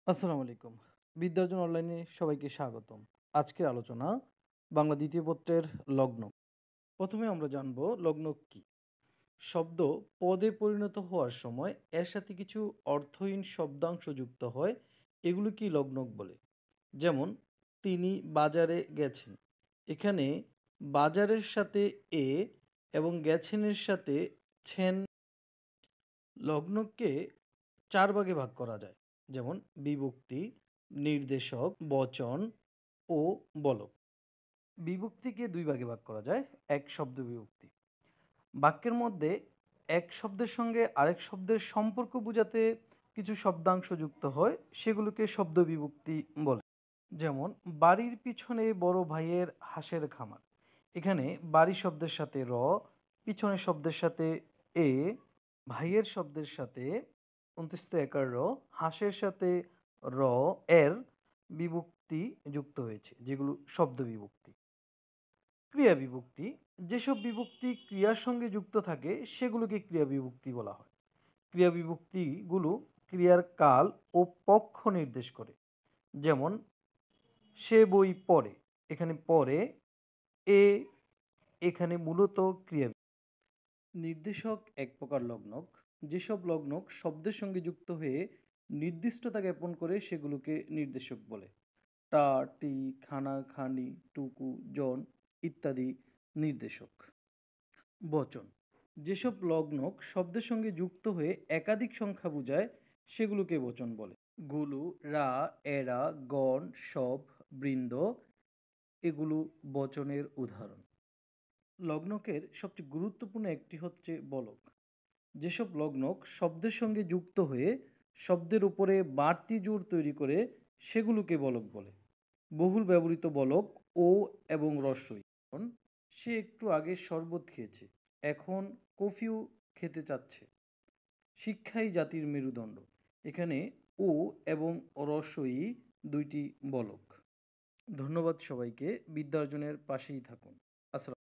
আসসালামু আলাইকুম। বিদ্যার্জন অনলাইনে সবাইকে স্বাগতম। আজকের আলোচনা বাংলা দ্বিতীয় পত্রের লগ্ন। প্রথমে আমরা জানব লগ্ন কি? শব্দ পদে পরিণত হওয়ার সময় এর সাথে কিছু অর্থহীন শব্দাংশ যুক্ত হয়, এগুলোকে লগ্নক বলে। যেমন তিনি বাজারে গেছেন। এখানে বাজারের সাথে এ এবং গেছেনের সাথে ছেন। লগ্নকে ৪ ভাগে ভাগ করা যায়। যেমন বিভক্তি, নির্দেশক, বচন ও বলক। বিভক্তিকে ২ ভাগে ভাগ করা যায়। এক শব্দ বিভক্তি। বাক্যের মধ্যে এক শব্দের সঙ্গে আরেক শব্দের সম্পর্ক বোঝাতে কিছু শব্দাংশ যুক্ত হয়, সেগুলোকে শব্দ বিভক্তি বলে। যেমন বাড়ির পিছনে বড় ভাইয়ের হাঁসের খামার। এখানে বাড়ি শব্দের সাথে র, পিছনে শব্দের সাথে এ, ভাইয়ের শব্দের সাথে ২৯ একার র, হাঁসের সাথে র এর বিভক্তি যুক্ত হয়েছে, যেগুলো শব্দ বিভক্তি। ক্রিয়া বিভক্তি, যেসব বিভক্তি ক্রিয়ার সঙ্গে যুক্ত থাকে সেগুলোকে ক্রিয়া বিভক্তি বলা হয়। ক্রিয়া বিভক্তিগুলো ক্রিয়ার কাল ও পক্ষ নির্দেশ করে। যেমন সে বই পড়ে, এখানে পড়ে এ, এখানে মূলত ক্রিয়া। নির্দেশক এক প্রকার লগ্নক। যেসব লগ্নক শব্দের সঙ্গে যুক্ত হয়ে নির্দিষ্টতা জ্ঞাপন করে সেগুলোকে নির্দেশক বলে। টা, টি, খানা, খানি, টুকু, জন ইত্যাদি নির্দেশক। বচন, যেসব লগ্নক শব্দের সঙ্গে যুক্ত হয়ে একাধিক সংখ্যা বোঝায় সেগুলোকে বচন বলে। গুলু, রা, এরা, গণ, সব, বৃন্দ এগুলো বচনের উদাহরণ। লগ্নকের সবচেয়ে গুরুত্বপূর্ণ একটি হচ্ছে বলক। যেসব লগ্নক শব্দের সঙ্গে যুক্ত হয়ে শব্দের উপরে বাড়তি জোর তৈরি করে সেগুলোকে বলক বলে। বহুল ব্যবহৃত বলক ও এবং রস্বই। সে একটু আগে শরবত খেয়েছে, এখন কফিও খেতে চাচ্ছে। শিক্ষাই জাতির মেরুদণ্ড। এখানে ও এবং রস্বই দুইটি বলক। ধন্যবাদ সবাইকে। বিদ্যার্জনের পাশেই থাকুন। আসসালাম।